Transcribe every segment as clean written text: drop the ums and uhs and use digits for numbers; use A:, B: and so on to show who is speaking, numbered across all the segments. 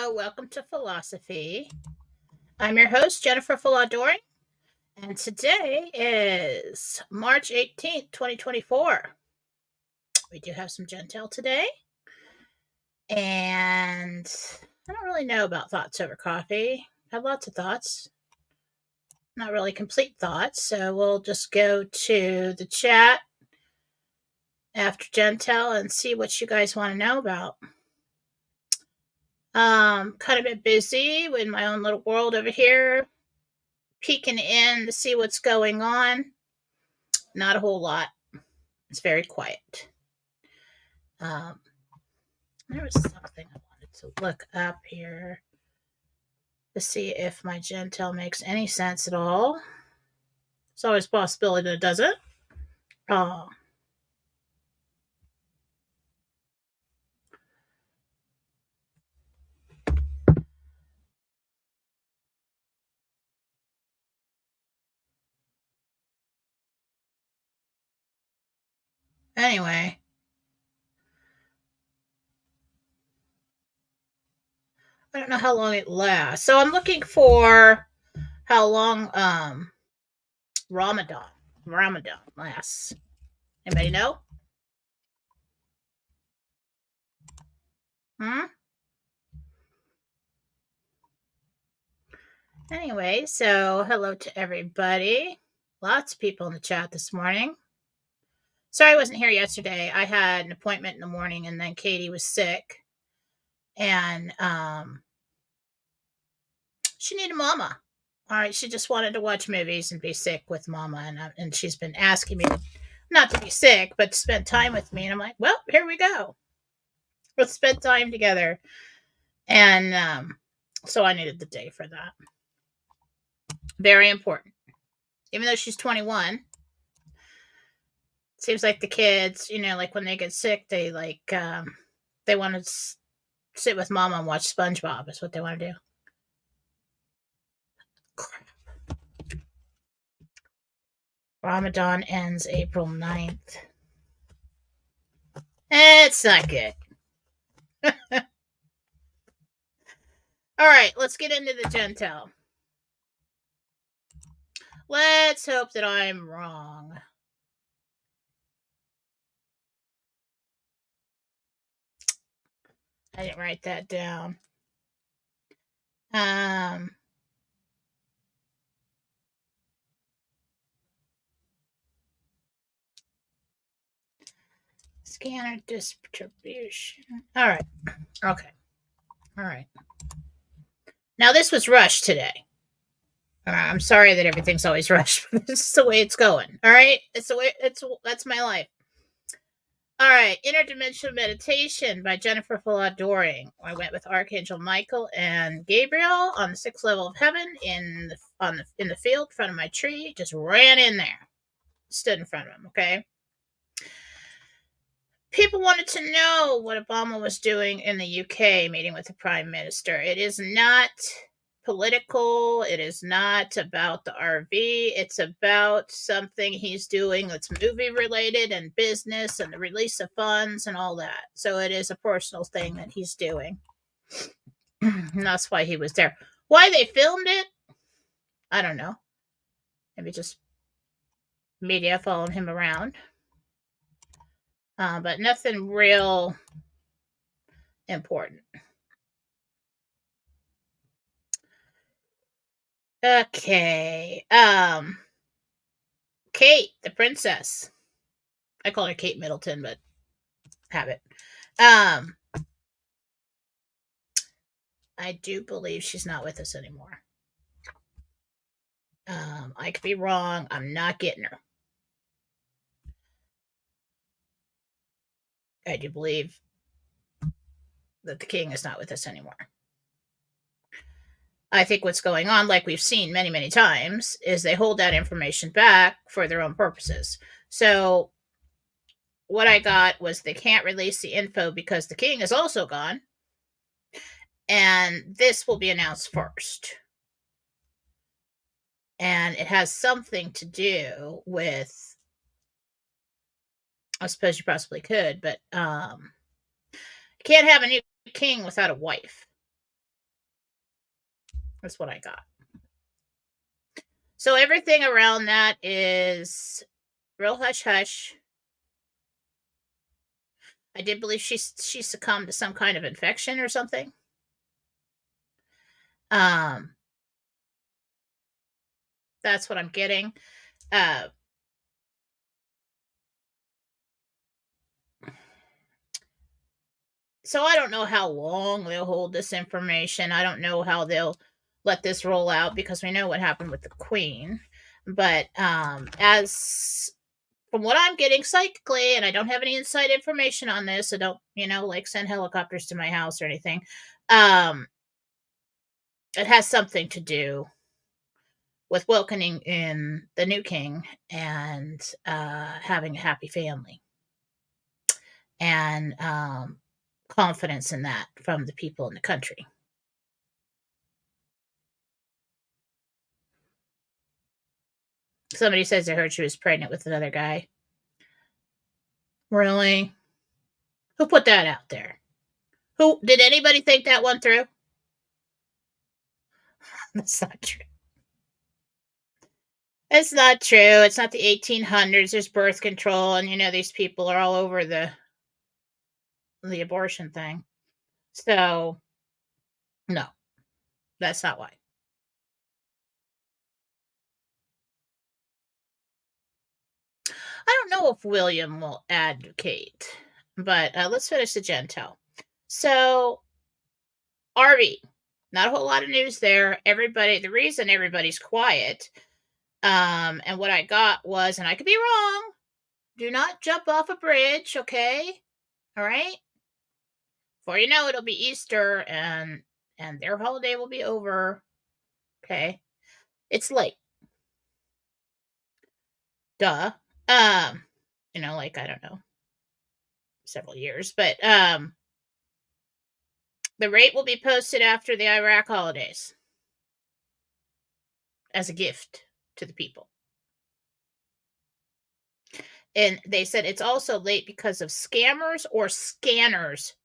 A: Hello, welcome to Fallawsophy. I'm your host, Jennifer Fallaw-Doering, and today is March 18th, 2024. We do have some Gentel today, and I don't really know about thoughts over coffee. I have lots of thoughts, not really complete thoughts, so we'll just go to the chat after Gentel and see what you guys want to know about. Kind of been busy with my own little world over here, peeking in to see what's going on. Not a whole lot. It's very quiet. There was something I wanted to look up here to see if my Gentel makes any sense at all. It's always a possibility that it doesn't. Anyway. I don't know how long it lasts. So I'm looking for how long Ramadan lasts. Anybody know? Anyway, so hello to everybody. Lots of people in the chat this morning. Sorry I wasn't here yesterday. I had an appointment in the morning and then Katie was sick. And she needed mama. All right, she just wanted to watch movies and be sick with mama. And she's been asking me not to be sick, but to spend time with me. And I'm like, well, here we go. Let's spend time together. And so I needed the day for that. Very important. Even though she's 21, seems like the kids, like when they get sick, they they want to sit with mama and watch SpongeBob is what they want to do. Crap. Ramadan ends April 9th. It's not good. All right, let's get into the Gentel. Let's hope that I'm wrong. I didn't write that down. Scanner distribution. All right. Okay. All right. Now this was rushed today. I'm sorry that everything's always rushed, but this is the way it's going. All right. It's the way that's my life. All right, Interdimensional Meditation by Jennifer Fallaw-Doering. I went with Archangel Michael and Gabriel on the 6th level of heaven in the field in front of my tree. Just ran in there, stood in front of him. Okay. People wanted to know what Obama was doing in the UK, meeting with the Prime Minister. It is not political. It is not about the RV. It's about something he's doing that's movie related and business and the release of funds and all that. So it is a personal thing that he's doing. And that's why he was there. Why they filmed it, I don't know. Maybe just media following him around. But nothing real important. Okay. Kate, the princess. I call her Kate Middleton, but have it. I do believe she's not with us anymore. I could be wrong. I'm not getting her. I do believe that the king is not with us anymore. I think what's going on, like we've seen many, many times, is they hold that information back for their own purposes. So what I got was they can't release the info because the king is also gone. And this will be announced first. And it has something to do with, I suppose you possibly could, but you can't have a new king without a wife. That's what I got. So everything around that is real hush hush. I did believe she succumbed to some kind of infection or something. Um, that's what I'm getting. So I don't know how long they'll hold this information. I don't know how they'll let this roll out because we know what happened with the Queen. But as from what I'm getting psychically, and I don't have any inside information on this, so don't, like send helicopters to my house or anything. It has something to do with welcoming in the new king and having a happy family and confidence in that from the people in the country. Somebody says they heard she was pregnant with another guy. Really? Who put that out there? Who did anybody think that one through? That's not true. It's not true. It's not the 1800s. There's birth control, and these people are all over the abortion thing. So, no, that's not why. I don't know if William will advocate, but let's finish the Gentile. So, RV, not a whole lot of news there. The reason everybody's quiet, and what I got was, and I could be wrong, do not jump off a bridge, okay? All right? Before you know, it'll be Easter, and their holiday will be over, okay? It's late. Duh. Like, I don't know, several years, but the rate will be posted after the Iraq holidays as a gift to the people. And they said it's also late because of scammers or scanners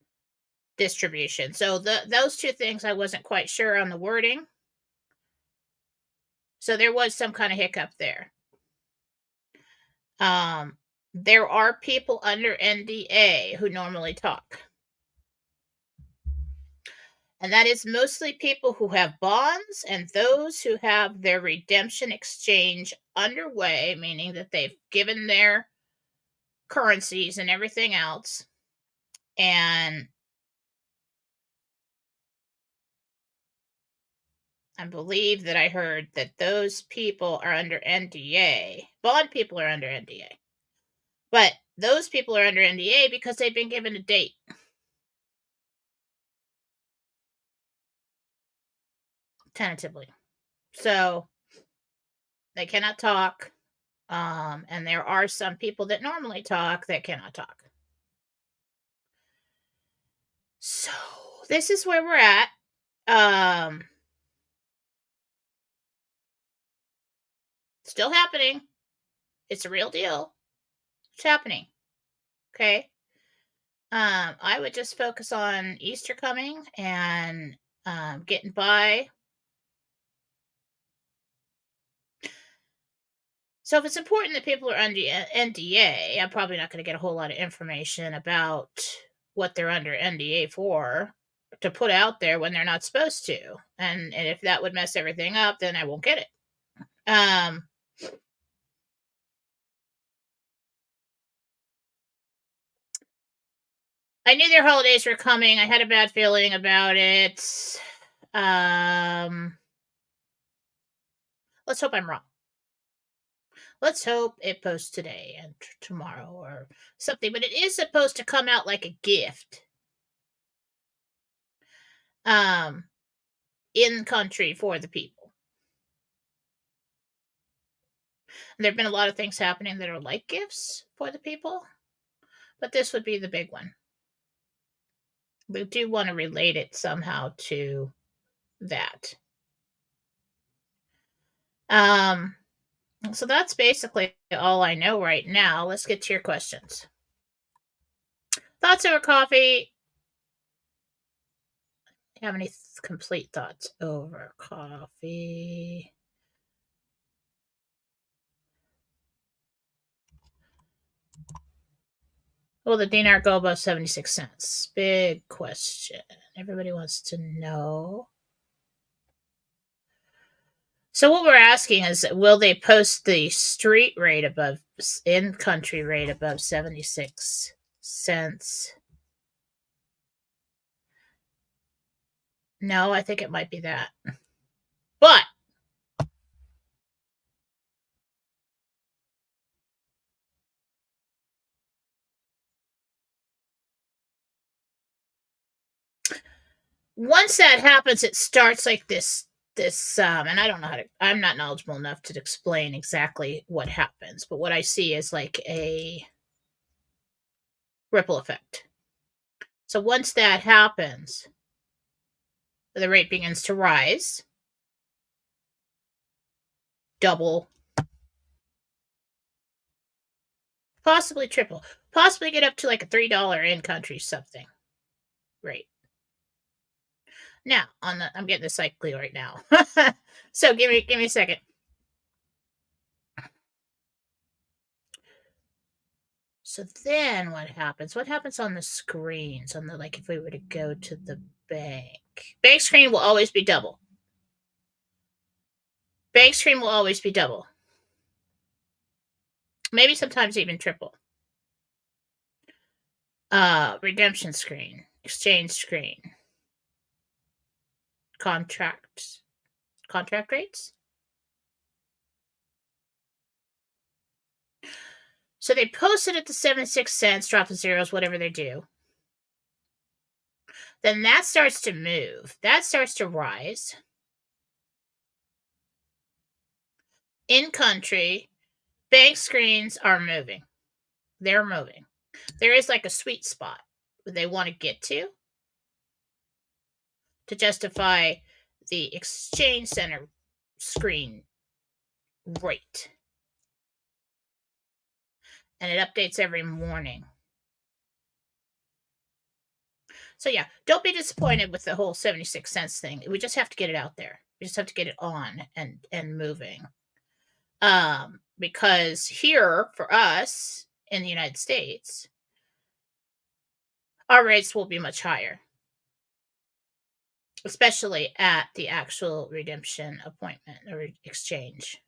A: distribution. So those two things I wasn't quite sure on the wording. So there was some kind of hiccup there. There are people under NDA who normally talk. And that is mostly people who have bonds and those who have their redemption exchange underway, meaning that they've given their currencies and everything else. And I believe that I heard that those people are under NDA. Bond people are under NDA. But those people are under NDA because they've been given a date. Tentatively. So they cannot talk. And there are some people that normally talk that cannot talk. So this is where we're at. Still happening. It's a real deal. It's happening. Okay. I would just focus on Easter coming and getting by. So if it's important that people are under NDA, I'm probably not going to get a whole lot of information about what they're under NDA for to put out there when they're not supposed to. And if that would mess everything up, then I won't get it. I knew their holidays were coming. I had a bad feeling about it. Let's hope I'm wrong. Let's hope it posts today and tomorrow or something. But it is supposed to come out like a gift. In country for the people. There have been a lot of things happening that are like gifts for the people, but this would be the big one. We do want to relate it somehow to that. So that's basically all I know right now. Let's get to your questions. Thoughts over coffee. Have any complete thoughts over coffee? Will the dinar go above 76 cents? Big question. Everybody wants to know. So what we're asking is, will they post the street rate above, in-country rate above 76 cents? No, I think it might be that. But once that happens, it starts like this, and I don't know I'm not knowledgeable enough to explain exactly what happens, but what I see is like a ripple effect. So once that happens, the rate begins to rise, double, possibly triple, possibly get up to like a $3 in-country something rate. Now, I'm getting the site clear right now. So give me a second. So then what happens? What happens on the screens? On the, like, if we were to go to the bank screen will always be double. Bank screen will always be double. Maybe sometimes even triple. Redemption screen, exchange screen, contract rates. So they post it at the 76 cents, drop the zeros, whatever they do. Then that starts to move. That starts to rise. In country, bank screens are moving. They're moving. There is like a sweet spot that they want to get to justify the exchange center screen rate. And it updates every morning. So yeah, don't be disappointed with the whole 76 cents thing. We just have to get it out there. We just have to get it on and moving. Because here for us in the United States, our rates will be much higher, especially at the actual redemption appointment or exchange.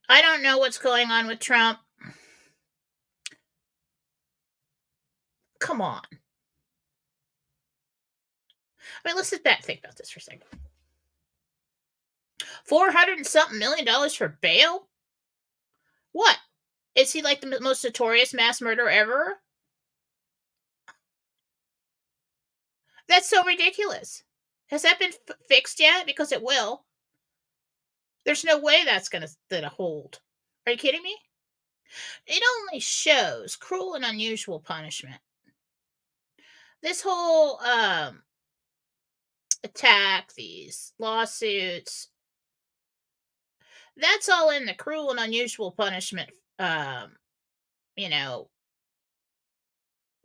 A: I don't know what's going on with Trump. Come on. I mean, let's sit back and think about this for a second. $400 and something million for bail? What? Is he like the most notorious mass murderer ever? That's so ridiculous. Has that been fixed yet? Because it will. There's no way that's gonna hold. Are you kidding me? It only shows cruel and unusual punishment. This whole attack, these lawsuits, that's all in the cruel and unusual punishment,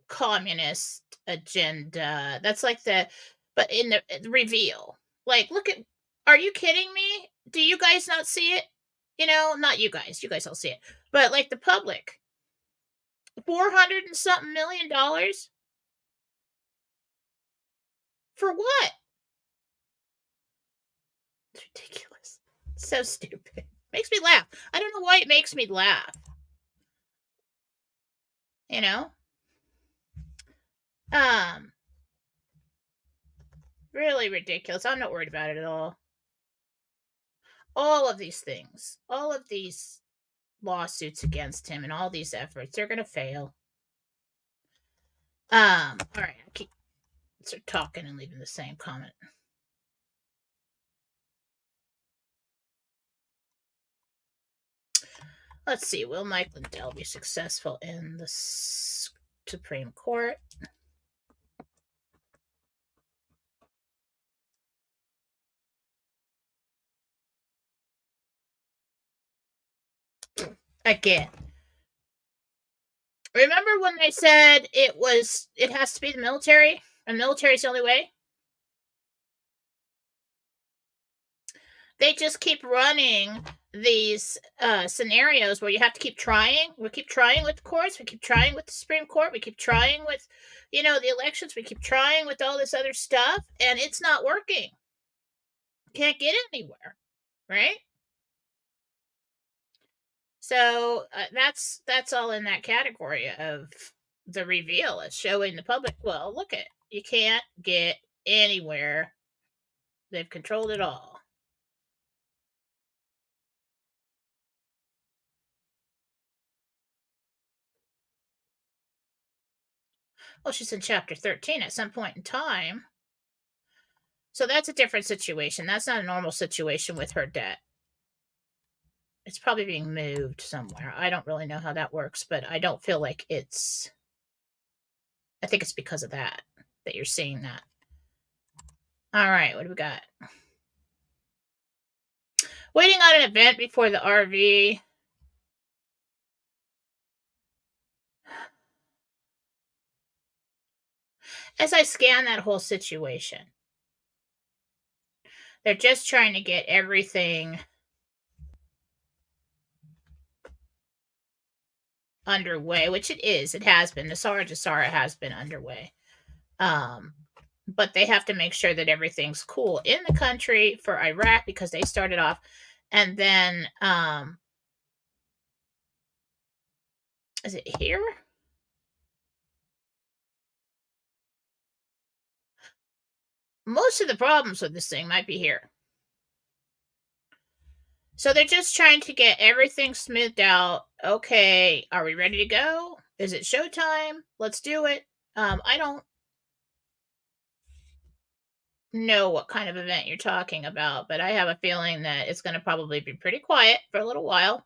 A: communist agenda. That's like but in the reveal. Like, look at, are you kidding me? Do you guys not see it? Not you guys. You guys all see it. But like the public. 400 and something $million? For what? It's ridiculous. So stupid. Makes me laugh. I don't know why it makes me laugh. You know? Really ridiculous. I'm not worried about it at all. All of these things, all of these lawsuits against him and all these efforts, they're going to fail. All right. I keep talking and leaving the same comment. Let's see. Will Mike Lindell be successful in the Supreme Court? Again, Remember when they said it has to be the military, and military's the only way? They just keep running these scenarios where you have to keep trying. We keep trying with the courts. We keep trying with the Supreme Court. We keep trying with, the elections. We keep trying with all this other stuff, and it's not working. Can't get anywhere, right? So that's all in that category of the reveal. It's showing the public, well, look at, you can't get anywhere. They've controlled it all. Well, she's in chapter 13 at some point in time. So that's a different situation. That's not a normal situation with her debt. It's probably being moved somewhere. I don't really know how that works, but I don't feel like I think it's because of that you're seeing that. All right, what do we got? Waiting on an event before the RV. As I scan that whole situation, they're just trying to get everything underway, which it is. It has been. The Jasara has been underway. But they have to make sure that everything's cool in the country for Iraq because they started off. And then, is it here? Most of the problems with this thing might be here. So they're just trying to get everything smoothed out. Okay, are we ready to go? Is it showtime? Let's do it. I don't know what kind of event you're talking about, but I have a feeling that it's going to probably be pretty quiet for a little while.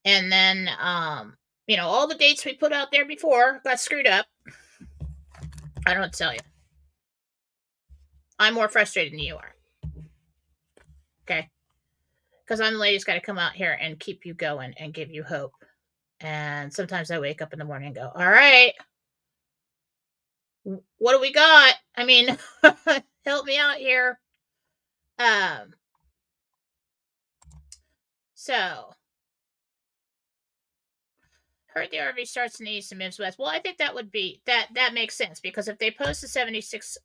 A: And then, all the dates we put out there before got screwed up. I don't know what to tell you. I'm more frustrated than you are. Okay? Because I'm the lady who's got to come out here and keep you going and give you hope. And sometimes I wake up in the morning and go, all right, what do we got? I mean, help me out here. So heard the RV starts in the east and moves west. Well, I think that would be that makes sense because if they post the 76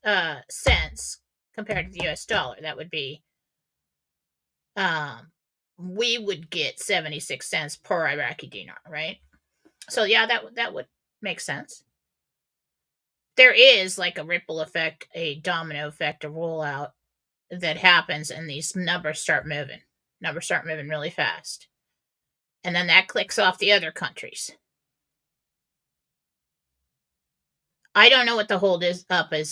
A: cents compared to the US dollar, that would be we would get 76 cents per Iraqi dinar, right? So yeah, that would make sense. There is like a ripple effect, a domino effect, a rollout that happens, and these numbers start moving. Numbers start moving really fast. And then that clicks off the other countries. I don't know what the hold is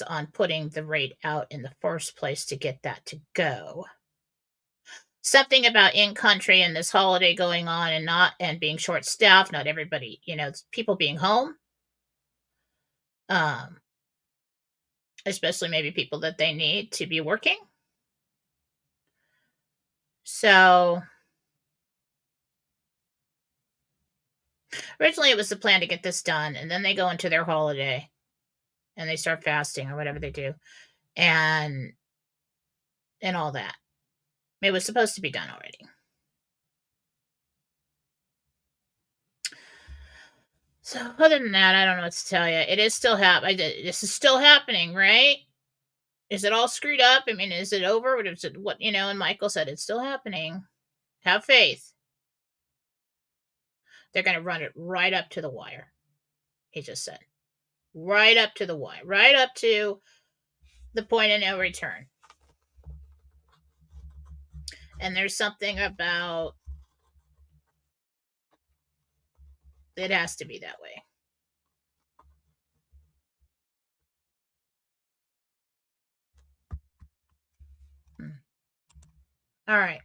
A: on putting the rate out in the first place to get that to go. Something about in country and this holiday going on and being short staffed, not everybody, people being home. Especially maybe people that they need to be working. So originally it was the plan to get this done, and then they go into their holiday and they start fasting or whatever they do, and all that. It was supposed to be done already. So other than that, I don't know what to tell you. It is still happening. This is still happening, right? Is it all screwed up? I mean, is it over? What is it? What And Michael said it's still happening. Have faith. They're going to run it right up to the wire. He just said, right up to the wire, right up to the point of no return. And there's something about it has to be that way. All right.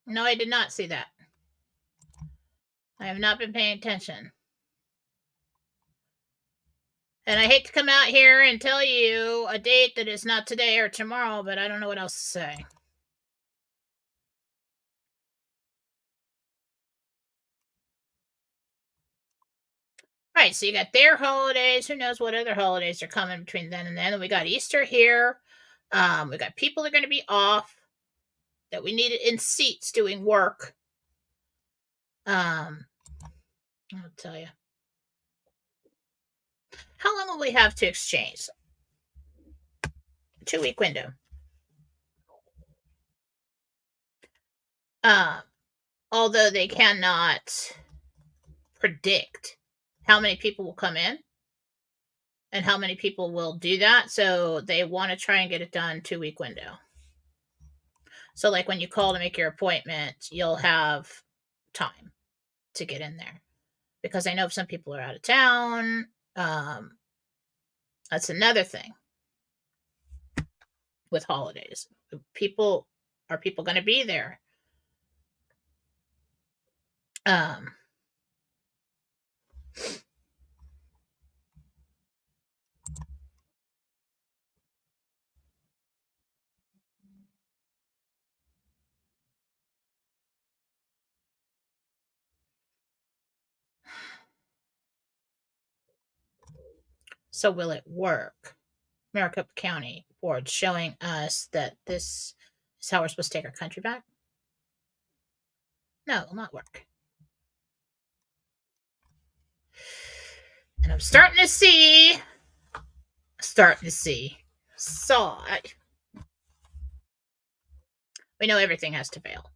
A: No, I did not see that. I have not been paying attention. And I hate to come out here and tell you a date that is not today or tomorrow, but I don't know what else to say. Right, so you got their holidays. Who knows what other holidays are coming between then and then? And we got Easter here. We got people that are going to be off that we needed in seats doing work. I'll tell you. How long will we have to exchange? 2-week window. Although they cannot predict how many people will come in and how many people will do that. So they want to try and get it done 2-week window. So like when you call to make your appointment, you'll have time to get in there. Because I know some people are out of town. That's another thing with holidays. Are people going to be there? So will it work? Maricopa County Board showing us that this is how we're supposed to take our country back? No, it will not work. And I'm starting to see. We know everything has to fail.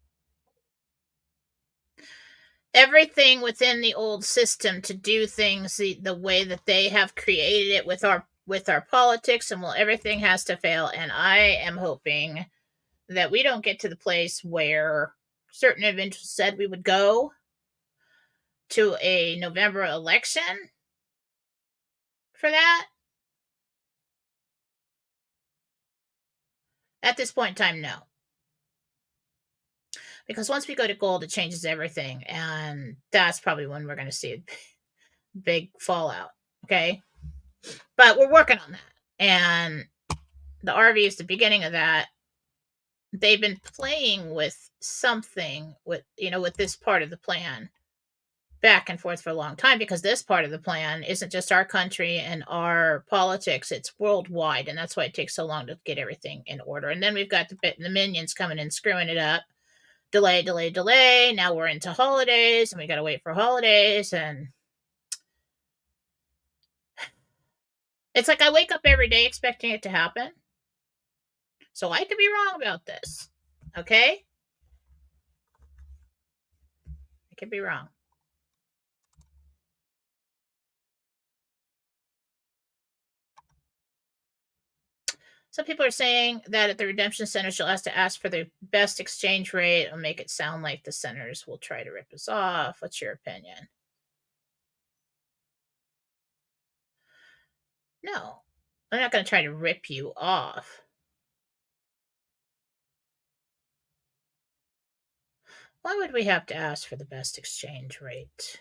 A: Everything within the old system to do things the way that they have created it with our politics, and everything has to fail. And I am hoping that we don't get to the place where certain individuals said we would go to a November election for that. At this point in time, no. Because once we go to gold, it changes everything. And that's probably when we're going to see a big fallout. Okay. But we're working on that. And the RV is the beginning of that. They've been playing with something with this part of the plan back and forth for a long time, because this part of the plan isn't just our country and our politics, it's worldwide, and that's why it takes so long to get everything in order. And then we've got the minions coming and screwing it up. Delay. Now we're into holidays, and we got to wait for holidays, and it's like I wake up every day expecting it to happen. So I could be wrong about this. Okay? I could be wrong. Some people are saying that at the redemption centers, you'll have to ask for the best exchange rate and make it sound like the centers will try to rip us off. What's your opinion? No, I'm not going to try to rip you off. Why would we have to ask for the best exchange rate?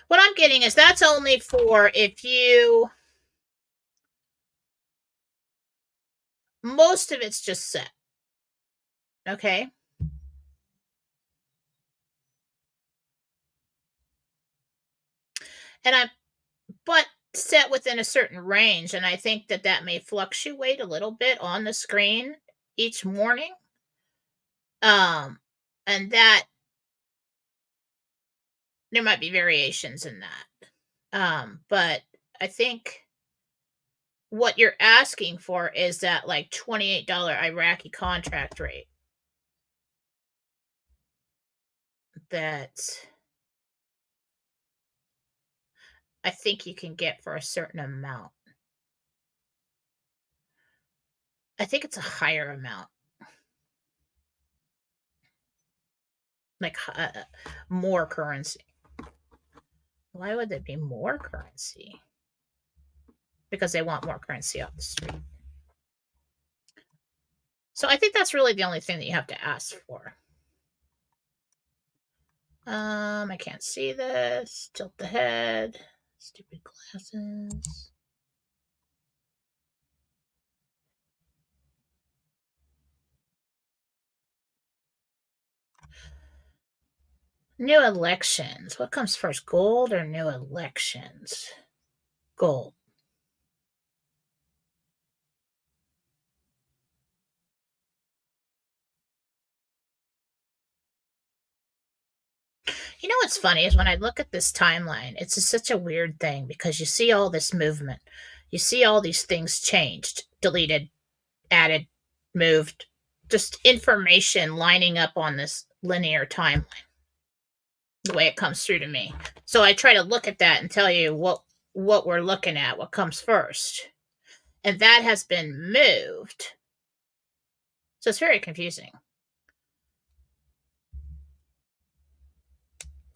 A: What I'm getting is that's only for if you. Most of it's just set. Okay. But set within a certain range. And I think that may fluctuate a little bit on the screen each morning. And that there might be variations in that. But I think what you're asking for is that like $28 Iraqi contract rate that I think you can get for a certain amount. I think it's a higher amount. Like more currency. Why would there be more currency? Because they want more currency off the street. So I think that's really the only thing that you have to ask for. I can't see this. Tilt the head. Stupid glasses. New elections. What comes first, gold or new elections? Gold. You know what's funny is when I look at this timeline, it's just such a weird thing because you see all this movement. You see all these things changed, deleted, added, moved, just information lining up on this linear timeline, the way it comes through to me. So I try to look at that and tell you what we're looking at, what comes first. And that has been moved. So it's very confusing.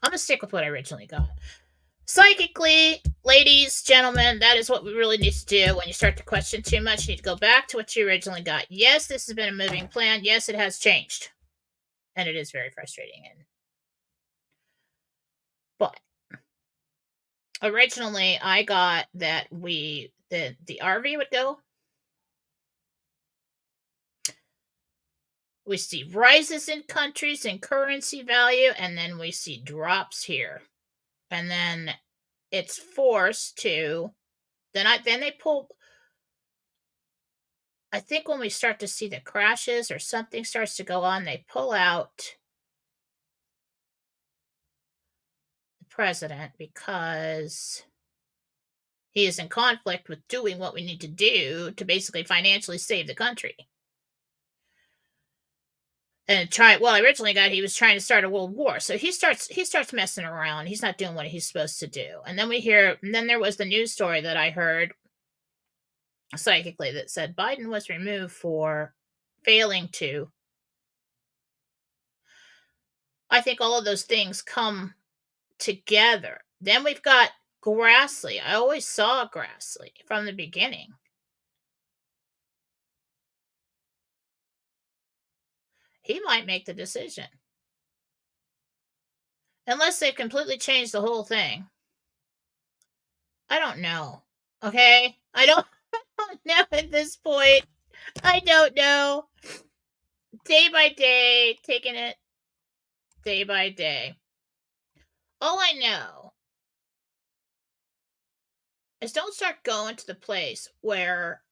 A: I'm going to stick with what I originally got. Psychically, ladies, gentlemen, that is what we really need to do. When you start to question too much, you need to go back to what you originally got. Yes, this has been a moving plan. Yes, it has changed. And it is very frustrating. But originally, I got that the RV would go. We see rises in countries and currency value, and then we see drops here. And then it's forced to then they pull. I think when we start to see the crashes or something starts to go on, they pull out the president because he is in conflict with doing what we need to do to basically financially save the country. And originally he was trying to start a world war. So he starts messing around. He's not doing what he's supposed to do. And then there was the news story that I heard psychically that said Biden was removed for failing to. I think all of those things come together. Then we've got Grassley. I always saw Grassley from the beginning. He might make the decision. Unless they've completely changed the whole thing. I don't know. Okay? I don't know at this point. I don't know. Day by day, taking it day by day. All I know is don't start going to the place where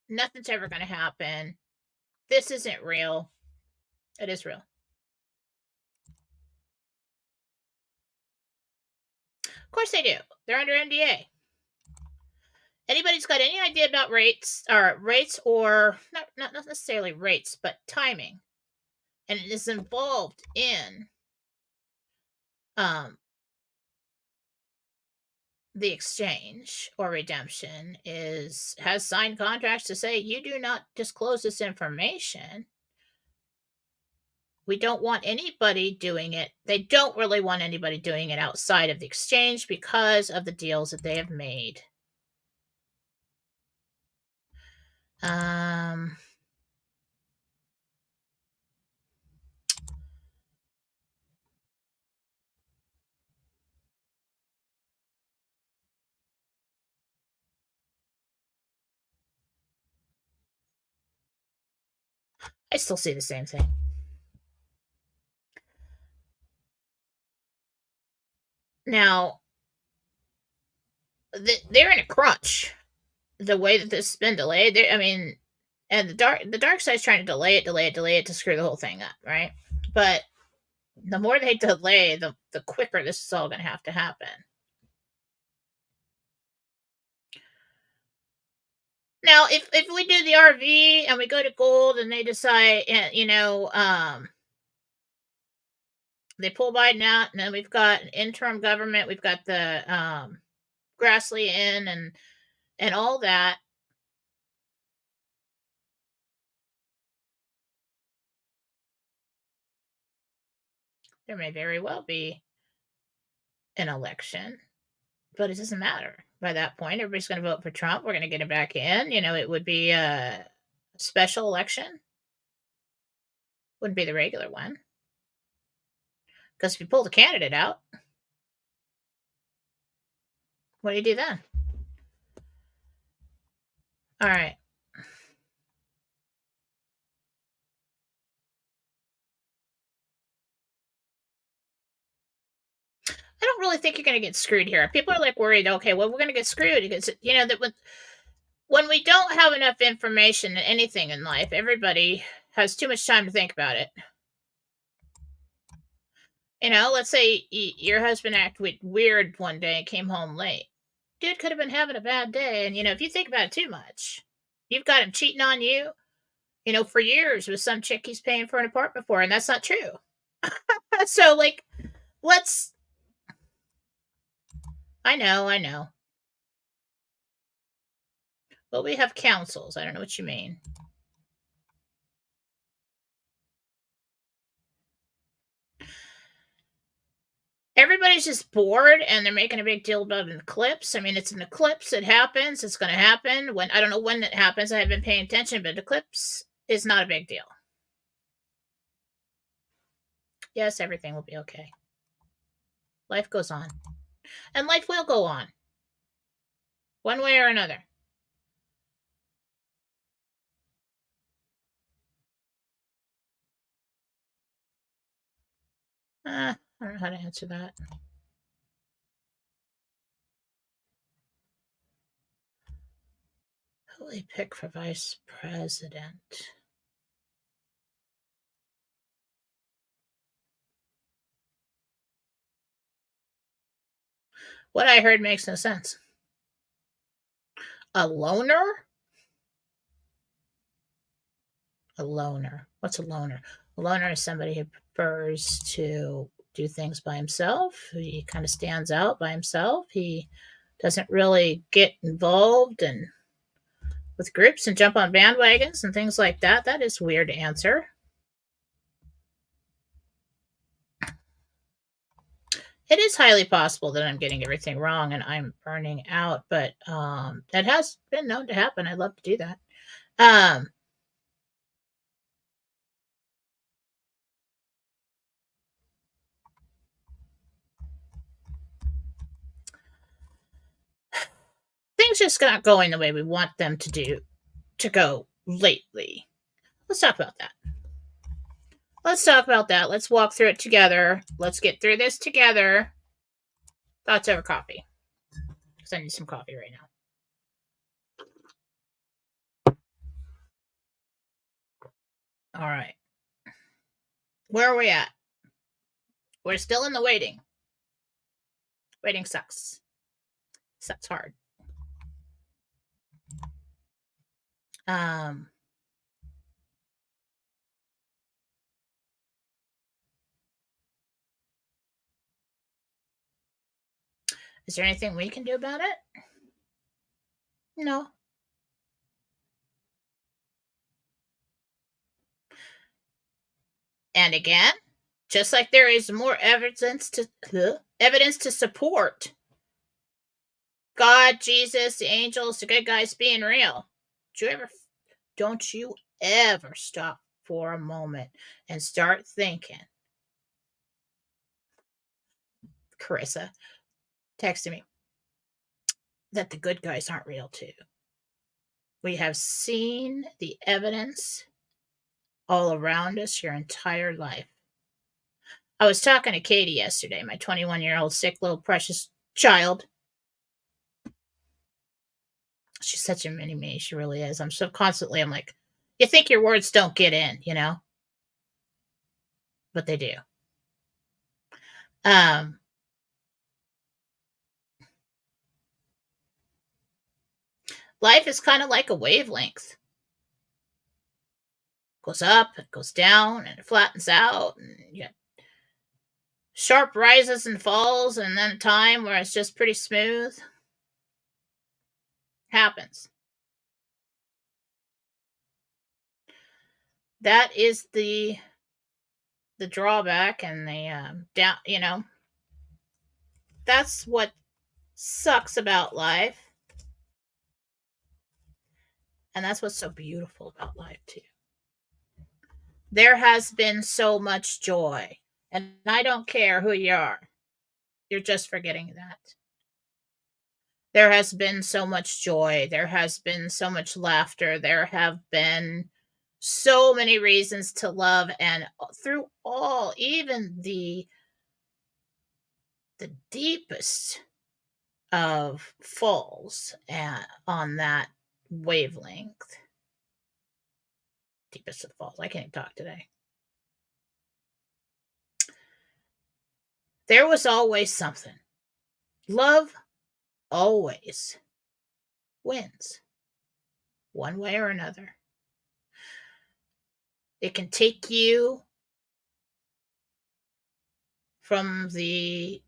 A: nothing's ever going to happen. This isn't real. It is real. Of course they do. They're under NDA. Anybody's got any idea about rates or not necessarily rates, but timing, and it is involved in the exchange or redemption has signed contracts to say you do not disclose this information. We don't want anybody doing it. They don't really want anybody doing it outside of the exchange because of the deals that they have made. I still see the same thing. Now, they're in a crunch. The way that this has been delayed, and the dark side's trying to delay it to screw the whole thing up, right? But the more they delay, the quicker this is all going to have to happen. Now, if we do the RV and we go to gold and they decide, they pull Biden out, and then we've got an interim government, we've got the Grassley in and all that. There may very well be an election, but it doesn't matter. By that point, everybody's going to vote for Trump. We're going to get him back in. It would be a special election. Wouldn't be the regular one. Because if you pull the candidate out, what do you do then? All right. I don't really think you're going to get screwed here. People are like worried, okay, well, we're going to get screwed because, that when we don't have enough information in anything in life, everybody has too much time to think about it. Let's say your husband acted weird one day and came home late. Dude could have been having a bad day. And, if you think about it too much, you've got him cheating on you, for years with some chick he's paying for an apartment for. And that's not true. So, I know. Well, we have councils. I don't know what you mean. Everybody's just bored and they're making a big deal about an eclipse. I mean, it's an eclipse. It happens. It's going to happen. I don't know when it happens. I haven't been paying attention, but an eclipse is not a big deal. Yes, everything will be okay. Life goes on. And life will go on. One way or another. I don't know how to answer that. Who will he pick for vice president? What I heard makes no sense. A loner? A loner. What's a loner? A loner is somebody who prefers to do things by himself. He kind of stands out by himself. He doesn't really get involved with groups and jump on bandwagons and things like that. That is weird to answer. It is highly possible that I'm getting everything wrong and I'm burning out, but that has been known to happen. I'd love to do that. Things just not going the way we want them to go lately. Let's talk about that. Let's walk through it together. Let's get through this together. Thoughts over coffee. Because I need some coffee right now. All right. Where are we at? We're still in the waiting. Waiting sucks. Sucks hard. Is there anything we can do about it? No. And again, just like there is more evidence to support God, Jesus, the angels, the good guys being real. Don't you ever stop for a moment and start thinking. Carissa texted me that the good guys aren't real too. We have seen the evidence all around us your entire life. I was talking to Katie yesterday, my 21-year-old sick little precious child. She's such a mini-me. She really is. I'm like, you think your words don't get in, But they do. Life is kind of like a wavelength. It goes up, it goes down, and it flattens out, and you get sharp rises and falls, and then a time where it's just pretty smooth. Happens. That is the drawback and the down. That's what sucks about life, and that's what's so beautiful about life too. There has been so much joy. And I don't care who you are. You're just forgetting that. There has been so much joy. There has been so much laughter. There have been so many reasons to love, and through all, even the deepest of falls on that wavelength. Deepest of falls. I can't talk today. There was always something. Love always wins, one way or another. It can take you from it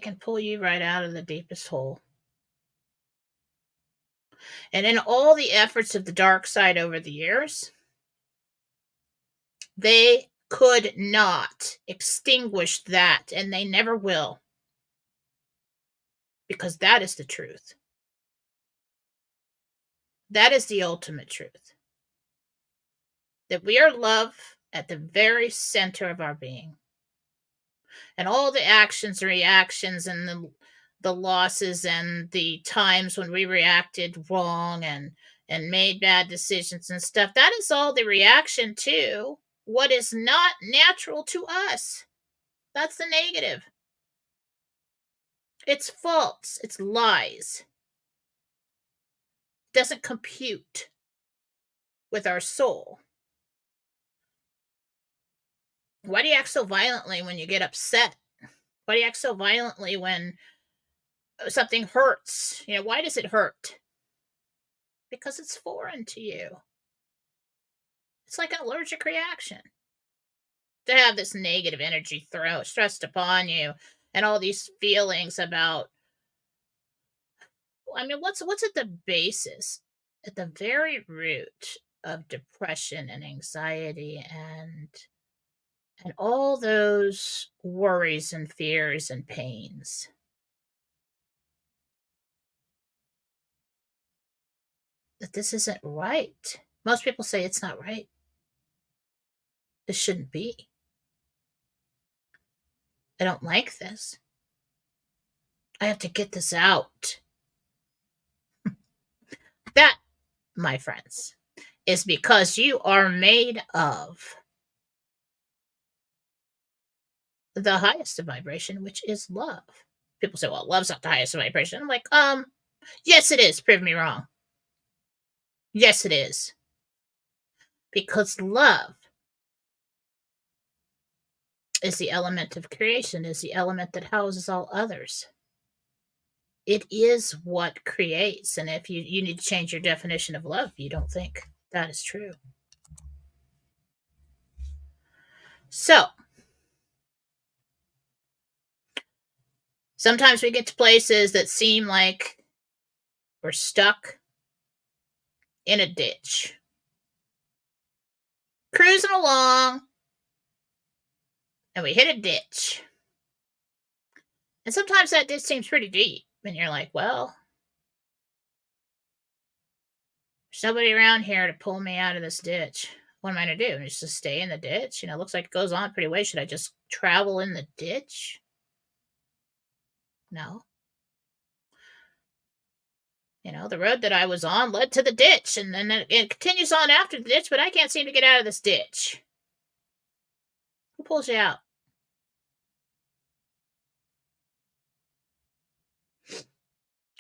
A: can pull you right out of the deepest hole. And in all the efforts of the dark side over the years, they could not extinguish that, and they never will, because that is the truth. That is the ultimate truth. That we are love at the very center of our being. And all the actions and reactions and the losses and the times when we reacted wrong and made bad decisions and stuff, that is all the reaction to what is not natural to us. That's the negative. It's false. It's lies. It doesn't compute with our soul. Why do you act so violently when you get upset? Why do you act so violently when something hurts? Why does it hurt? Because it's foreign to you. It's like an allergic reaction. To have this negative energy stressed upon you and all these feelings about, what's at the basis, at the very root of depression and anxiety and all those worries and fears and pains? That this isn't right. Most people say it's not right. This shouldn't be. I don't like this. I have to get this out. That, my friends, is because you are made of the highest of vibration, which is love. People say, well, love's not the highest of vibration. I'm like, yes, it is. Prove me wrong. Yes, it is. Because love is the element of creation, is the element that houses all others. It is what creates. And if you need to change your definition of love, you don't think that is true. So, sometimes we get to places that seem like we're stuck in a ditch, cruising along, and we hit a ditch. And sometimes that ditch seems pretty deep, and you're like, well, there's nobody around here to pull me out of this ditch. What am I going to do? Just stay in the ditch? It looks like it goes on pretty way. Should I just travel in the ditch? No. The road that I was on led to the ditch, and then it continues on after the ditch, but I can't seem to get out of this ditch. Who pulls you out?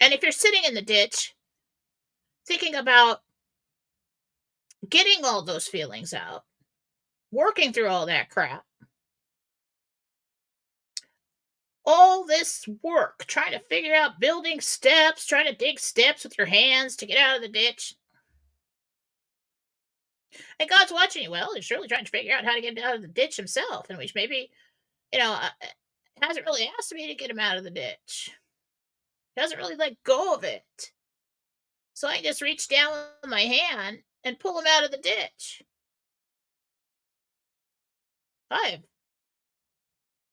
A: And if you're sitting in the ditch, thinking about getting all those feelings out, working through all that crap, all this work, trying to figure out building steps, trying to dig steps with your hands to get out of the ditch. And God's watching you. Well, he's surely trying to figure out how to get out of the ditch himself, in which maybe, hasn't really asked me to get him out of the ditch. He hasn't really let go of it. So I just reach down with my hand and pull him out of the ditch. I've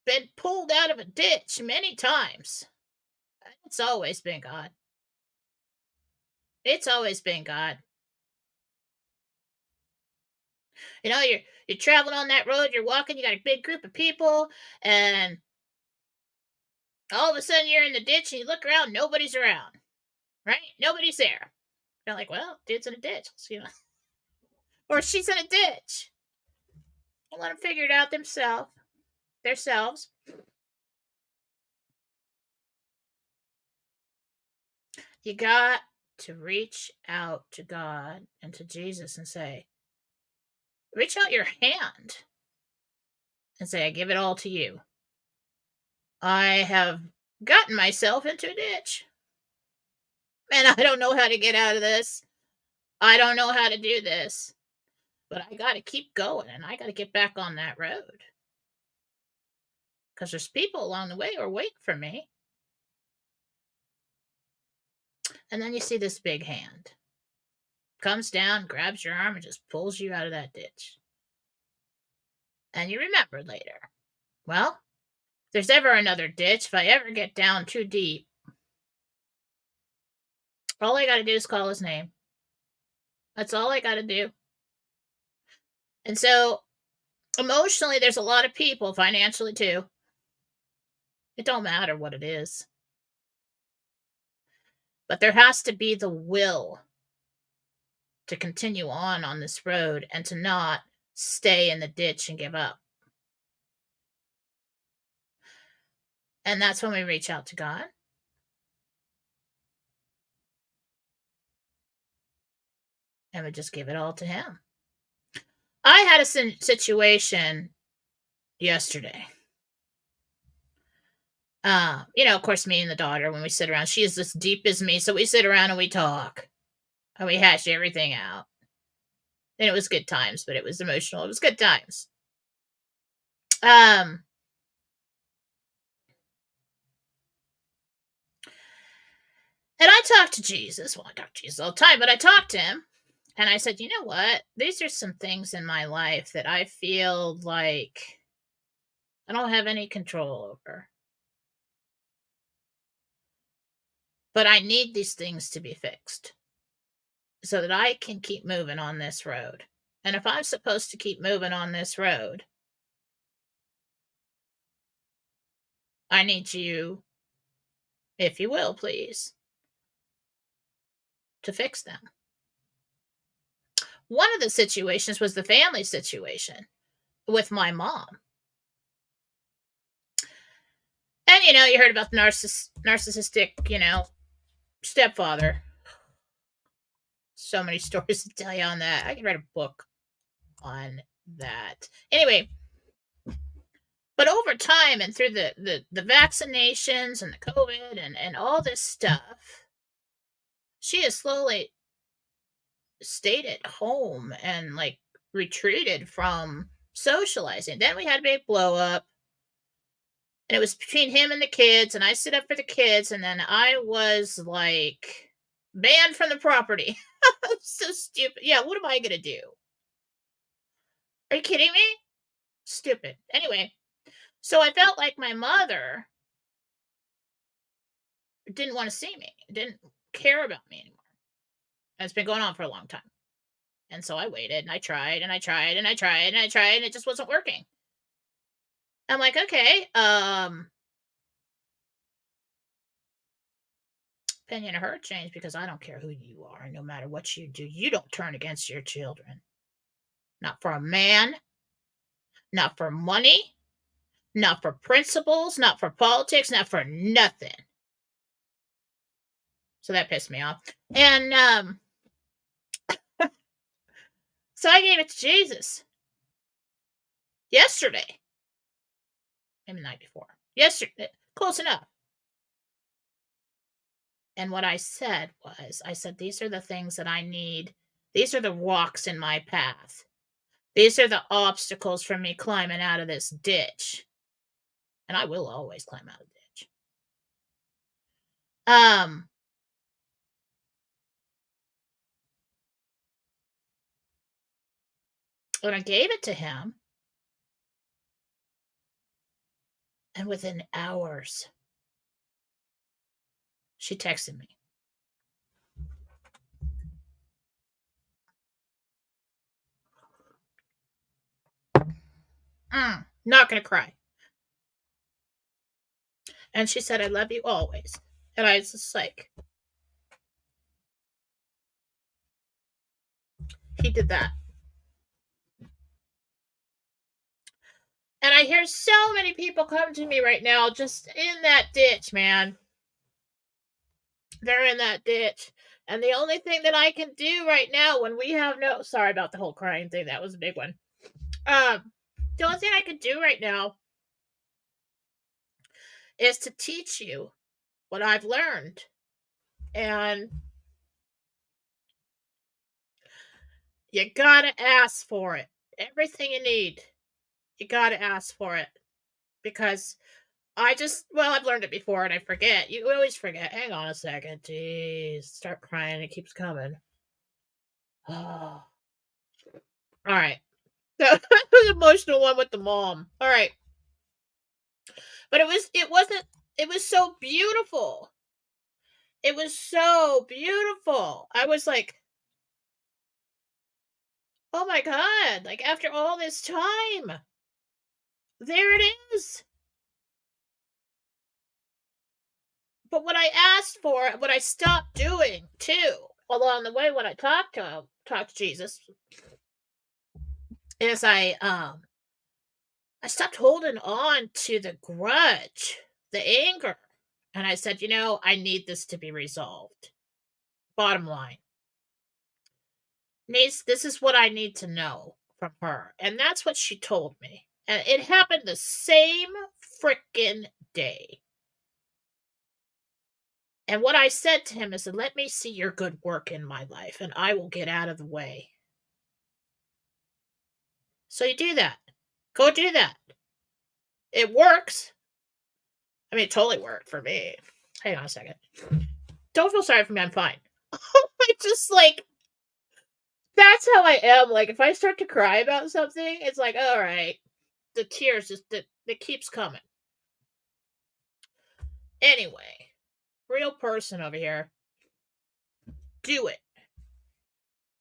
A: been pulled out of a ditch many times. It's always been God. It's always been God. You know, you're traveling on that road, you're walking, you got a big group of people, and all of a sudden you're in the ditch and you look around, nobody's around, right? Nobody's there. You're like, well, dude's in a ditch, you know, or she's in a ditch. And let them figure it out themselves. You got to reach out to God and to Jesus and say, reach out your hand and say, I give it all to you. I have gotten myself into a ditch and I don't know how to get out of this. I don't know how to do this, but I got to keep going and I got to get back on that road because there's people along the way who are waiting for me. And then you see this big hand comes down, grabs your arm, and just pulls you out of that ditch. And you remember later, well, if there's ever another ditch, if I ever get down too deep, all I got to do is call his name. That's all I got to do. And so, emotionally, there's a lot of people, financially too. It don't matter what it is. But there has to be the will to continue on this road and to not stay in the ditch and give up. And that's when we reach out to God. And we just give it all to him. I had a situation yesterday. You know, of course, me and the daughter, when we sit around, she is as deep as me. So we sit around and we talk and we hash everything out. And it was good times, but it was emotional. It was good times. And I talked to Jesus. Well, I talk to Jesus all the time, but I talked to him. And I said, you know what? These are some things in my life that I feel like I don't have any control over. But I need these things to be fixed so that I can keep moving on this road. And if I'm supposed to keep moving on this road, I need you, if you will, please, to fix them. One of the situations was the family situation with my mom. And, you know, you heard about the narcissistic, you know, stepfather. So many stories to tell you on that. I could write a book on that. Anyway, but over time and through the vaccinations and the COVID and all this stuff, she has slowly stayed at home and like retreated from socializing. Then we had a big blow up. And it was between him and the kids, and I stood up for the kids, and then I was like banned from the property. So stupid. Yeah, what am I gonna do? Are you kidding me? Stupid. Anyway, so I felt like my mother didn't want to see me, didn't care about me anymore. And it's been going on for a long time. And so I waited and I tried and I tried and I tried and I tried and it just wasn't working. I'm like, okay, opinion of her changed because I don't care who you are. No matter what you do, you don't turn against your children. Not for a man, not for money, not for principles, not for politics, not for nothing. So that pissed me off. And so I gave it to Jesus yesterday. Maybe the night before. Yesterday. Close enough. And what I said was, these are the things that I need. These are the rocks in my path. These are the obstacles for me climbing out of this ditch. And I will always climb out of the ditch. When I gave it to him, and within hours, she texted me. Not going to cry. And she said, I love you always. And I was just like, he did that. And I hear so many people come to me right now just in that ditch, man. They're in that ditch. And the only thing that I can do right now when we have no... Sorry about the whole crying thing. That was a big one. The only thing I can do right now is to teach you what I've learned. And you gotta ask for it. Everything you need, you gotta ask for it. Because I've learned it before and I forget. You always forget. Hang on a second. Jeez. Start crying. It keeps coming. Oh. All right. That was an emotional one with the mom. All right. But it was so beautiful. It was so beautiful. I was like, oh my God. Like, after all this time, there it is. But what I asked for, what I stopped doing too, along the way when I talked to Jesus, is I stopped holding on to the grudge, the anger. And I said, I need this to be resolved. Bottom line. This is what I need to know from her. And that's what she told me. And it happened the same frickin' day. And what I said to him is, let me see your good work in my life, and I will get out of the way. So you do that. Go do that. It works. I mean, it totally worked for me. Hang on a second. Don't feel sorry for me. I'm fine. I just that's how I am. Like, if I start to cry about something, it's like, all right, the tears it keeps coming. Anyway, real person over here. Do it.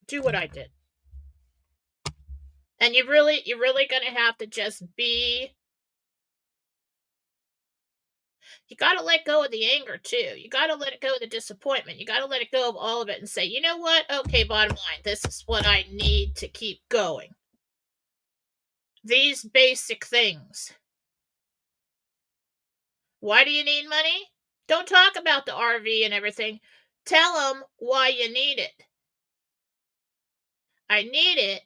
A: Do what I did. And you're really gonna have to just be... You gotta let go of the anger too. You gotta let it go of the disappointment. You gotta let it go of all of it and say, you know what? Okay, bottom line, this is what I need to keep going. These basic things. Why do you need money? Don't talk about the RV and everything. Tell them why you need it. I need it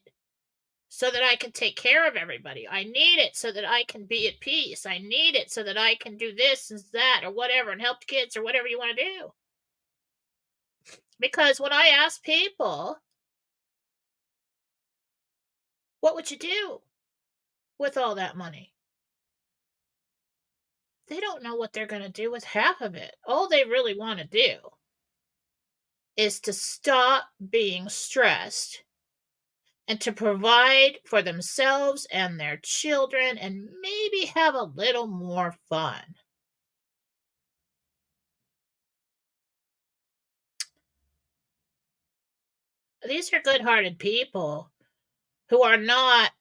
A: so that I can take care of everybody. I need it so that I can be at peace. I need it so that I can do this and that or whatever and help kids or whatever you want to do. Because when I ask people, what would you do with all that money? They don't know what they're going to do with half of it. All they really want to do is to stop being stressed and to provide for themselves and their children and maybe have a little more fun. These are good-hearted people who are not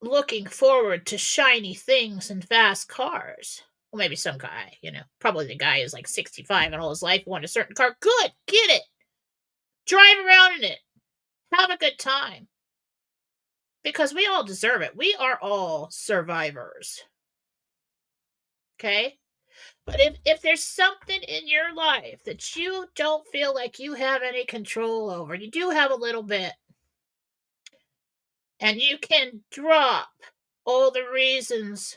A: looking forward to shiny things and fast cars. Well, maybe some guy, probably the guy is like 65 and all his life wanted a certain car. Good, get it. Drive around in it. Have a good time. Because we all deserve it. We are all survivors. Okay? But if there's something in your life that you don't feel like you have any control over, you do have a little bit, and you can drop all the reasons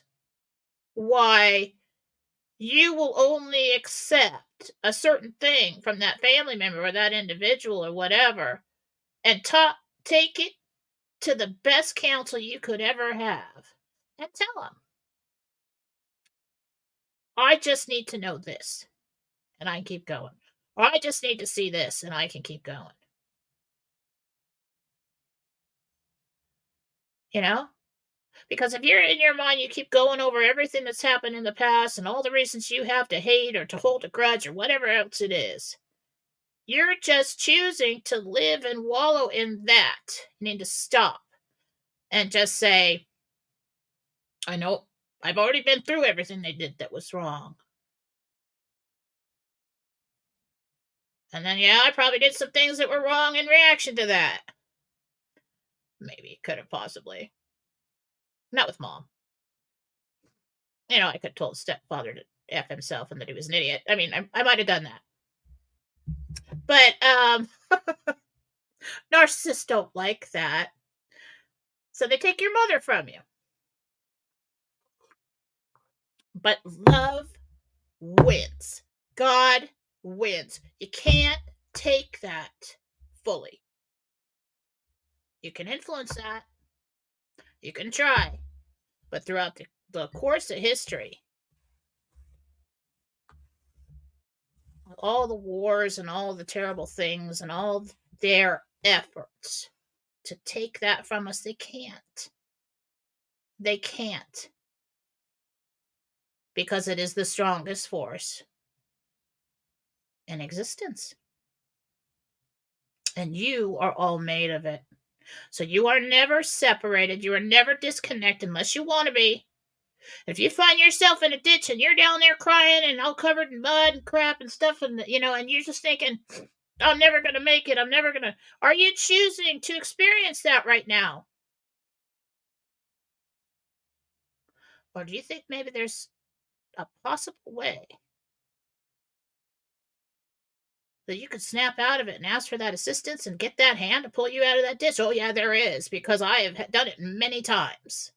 A: why you will only accept a certain thing from that family member or that individual or whatever, and take it to the best counsel you could ever have and tell them, I just need to know this and I can keep going. Or I just need to see this and I can keep going. Because if you're in your mind, you keep going over everything that's happened in the past and all the reasons you have to hate or to hold a grudge or whatever else it is, you're just choosing to live and wallow in that. You need to stop and just say, I know I've already been through everything they did that was wrong. And then, yeah, I probably did some things that were wrong in reaction to that. Maybe could have possibly. Not with mom. I could have told stepfather to F himself and that he was an idiot. I mean, I might have done that. But narcissists don't like that. So they take your mother from you. But love wins. God wins. You can't take that fully. You can influence that. You can try. But throughout the course of history, all the wars and all the terrible things and all their efforts to take that from us, they can't. They can't. Because it is the strongest force in existence. And you are all made of it. So you are never separated. You are never disconnected unless you want to be. If you find yourself in a ditch and you're down there crying and all covered in mud and crap and stuff, and and you're just thinking, I'm never going to make it. I'm never going to. Are you choosing to experience that right now? Or do you think maybe there's a possible way that you could snap out of it and ask for that assistance and get that hand to pull you out of that ditch? Oh, yeah, there is, because I have done it many times.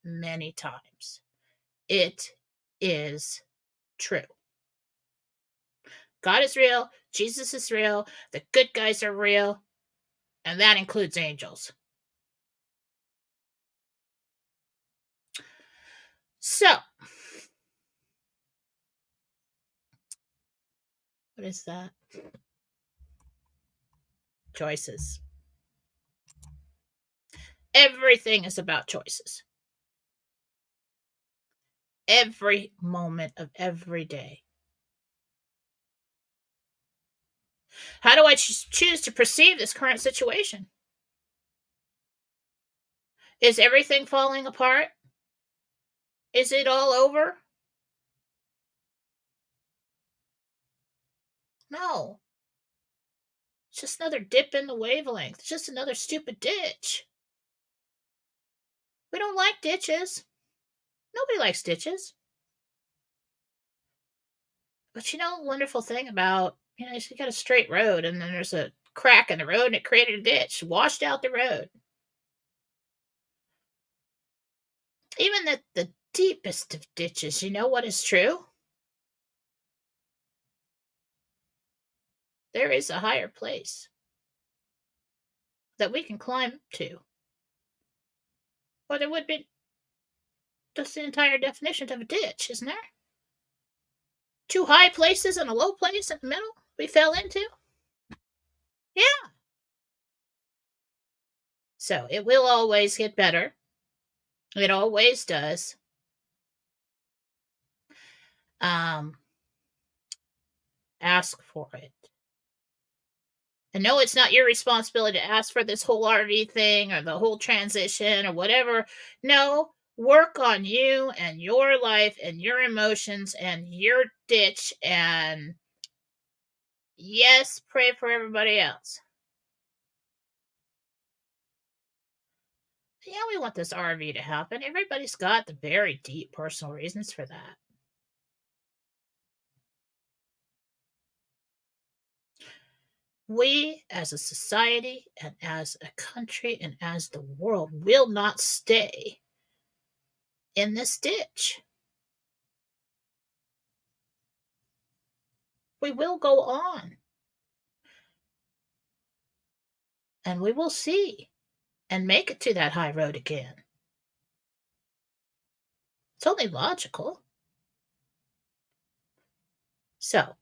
A: Many times. It is true. God is real. Jesus is real. The good guys are real. And that includes angels. So, what is that? Choices. Everything is about choices. Every moment of every day. How do I choose to perceive this current situation? Is everything falling apart? Is it all over? No. It's just another dip in the wavelength. It's just another stupid ditch. We don't like ditches. Nobody likes ditches. But the wonderful thing about, you got a straight road and then there's a crack in the road and it created a ditch, washed out the road. Even the deepest of ditches, you know what is true? There is a higher place that we can climb to. Or there would be just the entire definition of a ditch, isn't there? Two high places and a low place in the middle we fell into? Yeah. So it will always get better. It always does. Ask for it. And no, it's not your responsibility to ask for this whole RV thing or the whole transition or whatever. No, work on you and your life and your emotions and your ditch. And yes, pray for everybody else. Yeah, we want this RV to happen. Everybody's got the very deep personal reasons for that. We as a society and as a country and as the world will not stay in this ditch. We will go on. And we will see and make it to that high road again. It's only logical. So,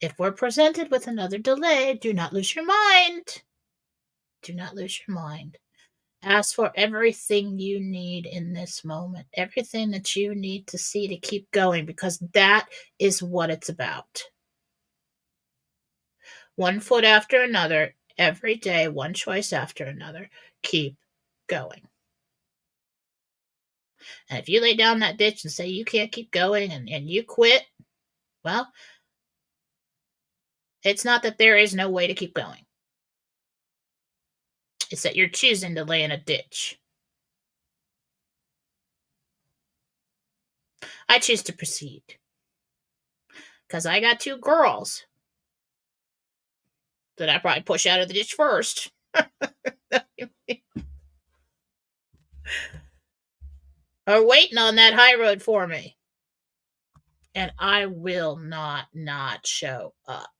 A: if we're presented with another delay, do not lose your mind. Do not lose your mind. Ask for everything you need in this moment, everything that you need to see to keep going, because that is what it's about. One foot after another, every day, one choice after another. Keep going. And if you lay down that ditch and say you can't keep going and you quit, well, it's not that there is no way to keep going. It's that you're choosing to lay in a ditch. I choose to proceed. Because I got 2 girls that I probably push out of the ditch first. Are waiting on that high road for me. And I will not show up.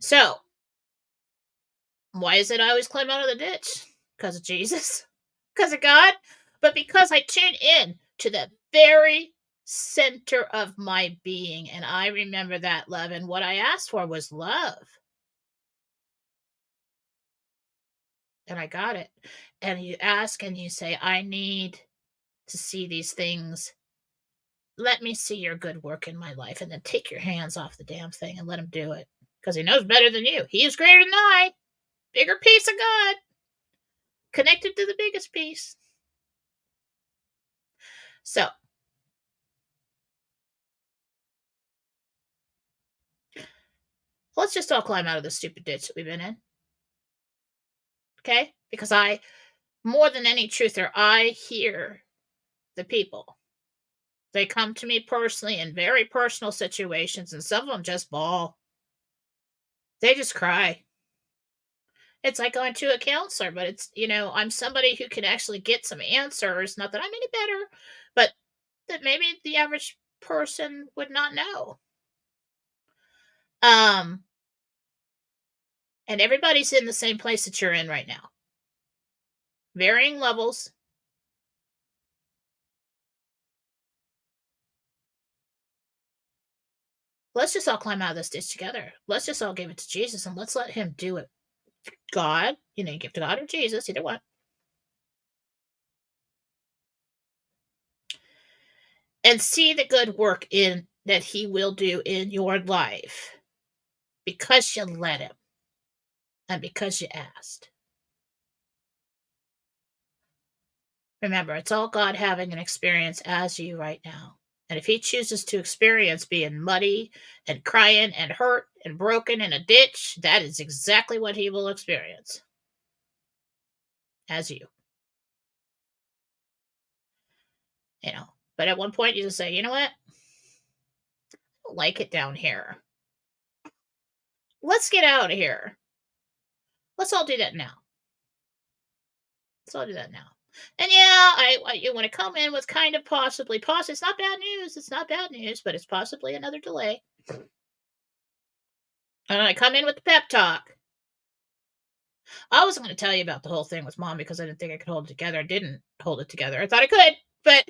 A: So, why is it I always climb out of the ditch? Because of Jesus? Because of God? But because I tune in to the very center of my being. And I remember that love. And what I asked for was love. And I got it. And you ask and you say, I need to see these things. Let me see your good work in my life. And then take your hands off the damn thing and let him do it. Because he knows better than you. He is greater than I. Bigger piece of God. Connected to the biggest piece. So, let's just all climb out of the stupid ditch that we've been in. Okay? Because I, more than any truther, I hear the people. They come to me personally in very personal situations, and some of them just bawl. They just cry. It's like going to a counselor, but it's, I'm somebody who can actually get some answers. Not that I'm any better, but that maybe the average person would not know. And everybody's in the same place that you're in right now. Varying levels. Let's just all climb out of this ditch together. Let's just all give it to Jesus and let's let him do it. God, you give to God or Jesus, either one. And see the good work in that he will do in your life because you let him and because you asked. Remember, it's all God having an experience as you right now. And if he chooses to experience being muddy and crying and hurt and broken in a ditch, that is exactly what he will experience as you. But at one point you just say, you know what? I don't like it down here. Let's get out of here. Let's all do that now. Let's all do that now. And yeah, you want to come in with kind of possibly. It's not bad news. It's not bad news, but it's possibly another delay. And I come in with the pep talk. I wasn't going to tell you about the whole thing with Mom because I didn't think I could hold it together. I didn't hold it together. I thought I could, but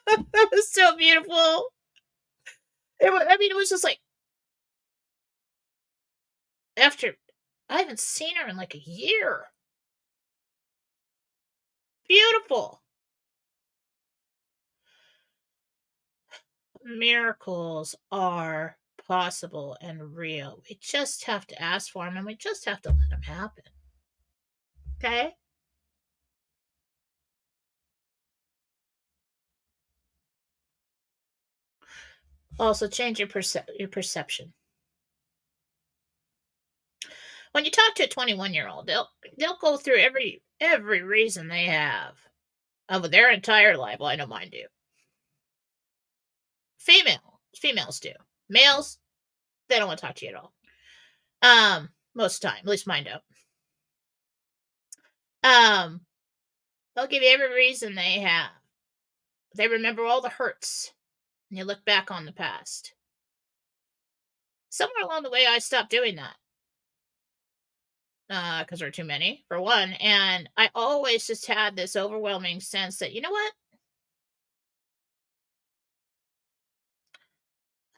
A: that was so beautiful. It was just like, after, I haven't seen her in like a year. Beautiful. Miracles are possible and real. We just have to ask for them and we just have to let them happen. Okay? Also, change your perception. When you talk to a 21-year-old, they'll go through every reason they have of their entire life. Well, I know mine do. Females do. Males, they don't want to talk to you at all. Most of the time, at least mine don't. They'll give you every reason they have. They remember all the hurts, and you look back on the past. Somewhere along the way, I stopped doing that. Because there are too many, for one. And I always just had this overwhelming sense that, you know what?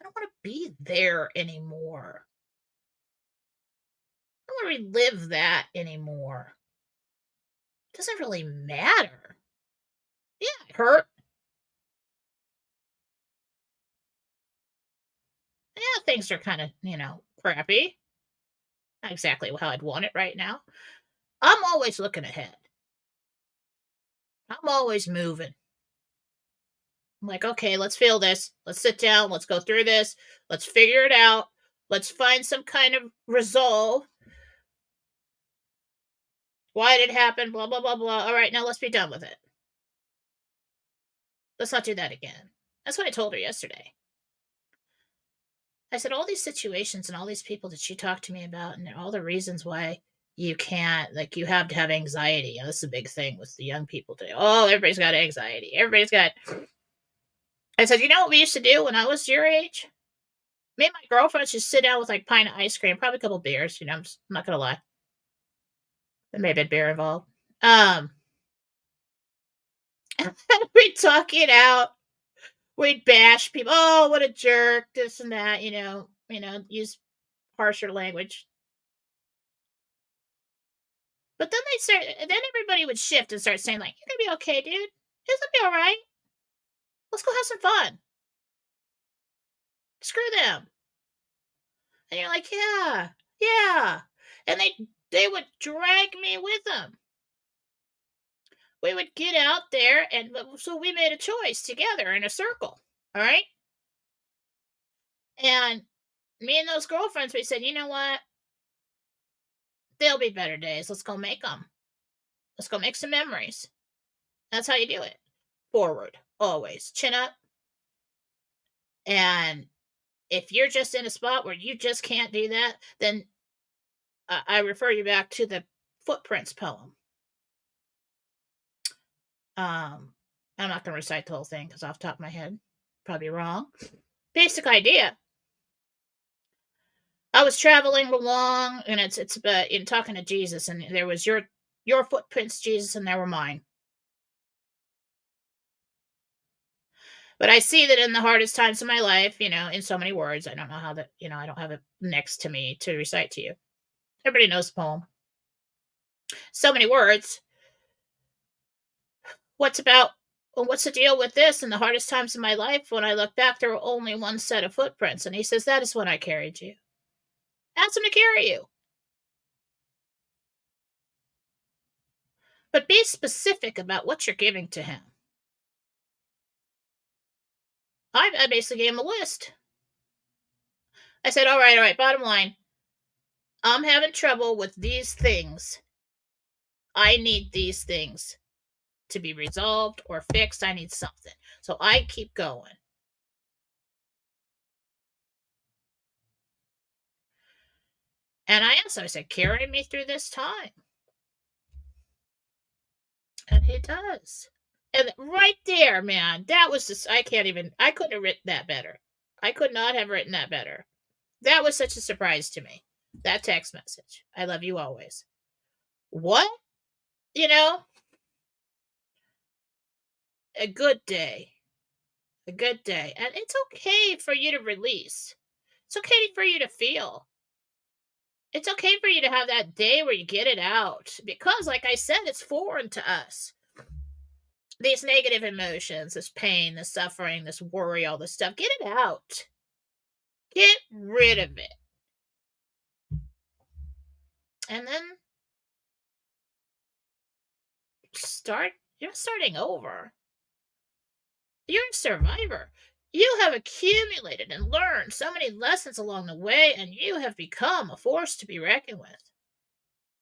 A: I don't want to be there anymore. I don't want to relive that anymore. It doesn't really matter. Yeah, it hurt. Yeah, things are kind of, crappy. Not exactly how I'd want it right now. I'm always looking ahead. I'm always moving. I'm like, okay, let's feel this. Let's sit down. Let's go through this. Let's figure it out. Let's find some kind of resolve. Why did it happen? Blah, blah, blah, blah. All right, now let's be done with it. Let's not do that again. That's what I told her yesterday. I said, all these situations and all these people that you talk to me about, and all the reasons why you can't, like, you have to have anxiety. You know, this is a big thing with the young people today. Oh, everybody's got anxiety. Everybody's got. I said, you know what we used to do when I was your age? Me and my girlfriends just sit down with like a pint of ice cream, probably a couple beers. You know, I'm not gonna lie. There may have been beer involved. We'd talk it out. We'd bash people. Oh, what a jerk! This and that. Use harsher language. But then then everybody would shift and start saying, like, you're gonna be okay, dude. It's gonna be all right. Let's go have some fun. Screw them. And you're like, yeah, yeah. And they would drag me with them. We would get out there, and so we made a choice together in a circle. All right. And me and those girlfriends, we said, you know what? There'll be better days. Let's go make them. Let's go make some memories. That's how you do it. Forward, always. Chin up. And if you're just in a spot where you just can't do that, then I refer you back to the Footprints poem. I'm not going to recite the whole thing because off the top of my head, probably wrong. Basic idea. I was traveling along, and it's about in talking to Jesus, and there was your footprints, Jesus, and there were mine. But I see that in the hardest times of my life, in so many words, I don't know how that, I don't have it next to me to recite to you. Everybody knows the poem. So many words. What's the deal with this? In the hardest times of my life, when I look back, there were only one set of footprints. And he says, that is when I carried you. Ask him to carry you. But be specific about what you're giving to him. I basically gave him a list. I said, all right, bottom line, I'm having trouble with these things. I need these things to be resolved or fixed. I need something. So I keep going. And I asked him, I said, carry me through this time. And he does. And right there, man, that was just, I couldn't have written that better. I could not have written that better. That was such a surprise to me. That text message. I love you always. What? A good day. A good day. And it's okay for you to release. It's okay for you to feel. It's okay for you to have that day where you get it out. Because, like I said, it's foreign to us. These negative emotions, this pain, this suffering, this worry, all this stuff, get it out. Get rid of it. And then you're starting over. You're a survivor. You have accumulated and learned so many lessons along the way, and you have become a force to be reckoned with.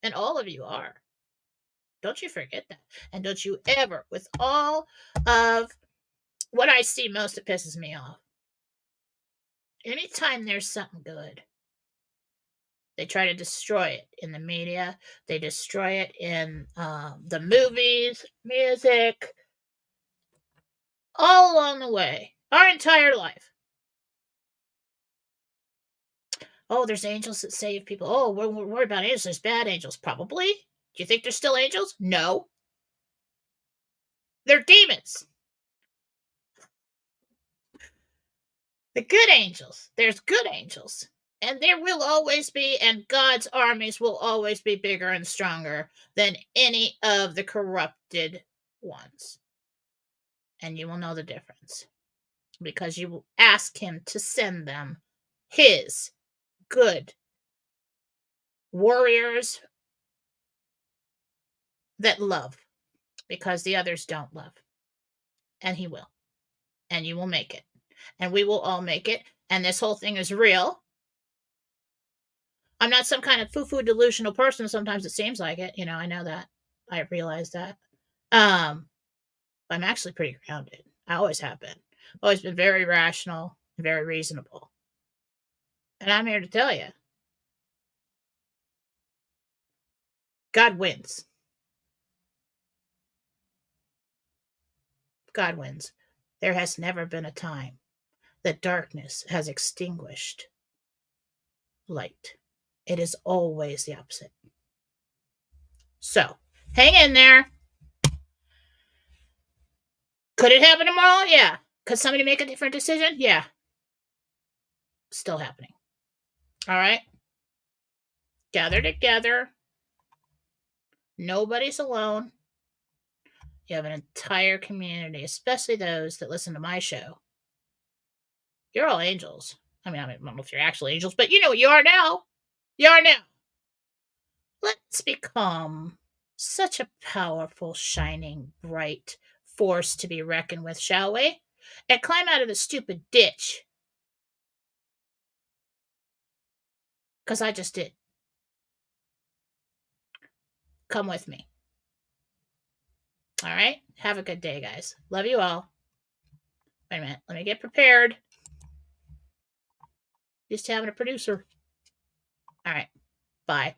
A: And all of you are. Don't you forget that. And don't you ever, with all of what I see most that pisses me off, anytime there's something good, they try to destroy it in the media. They destroy it in the movies, music, all along the way, our entire life. Oh, there's angels that save people. Oh, we're worried about angels. There's bad angels. Probably. Do you think there's still angels? No. They're demons. The good angels. There's good angels. And there will always be, and God's armies will always be bigger and stronger than any of the corrupted ones. And you will know the difference. Because you will ask him to send them his good warriors, that love, because the others don't love. And he will. And you will make it. And we will all make it. And this whole thing is real. I'm not some kind of foo-foo delusional person. Sometimes it seems like it. I know that. I realize that. I'm actually pretty grounded. I always have been. Always been very rational, very reasonable. And I'm here to tell you, God wins. God wins. There has never been a time that darkness has extinguished light. It is always the opposite. So, hang in there. Could it happen tomorrow? Yeah. Could somebody make a different decision? Yeah. Still happening. All right. Gather together. Nobody's alone. You have an entire community, especially those that listen to my show. You're all angels. I don't know if you're actually angels, but you know what you are now. You are now. Let's become such a powerful, shining, bright force to be reckoned with, shall we? And climb out of the stupid ditch. Because I just did. Come with me. All right? Have a good day, guys. Love you all. Wait a minute. Let me get prepared. Just having a producer. All right. Bye.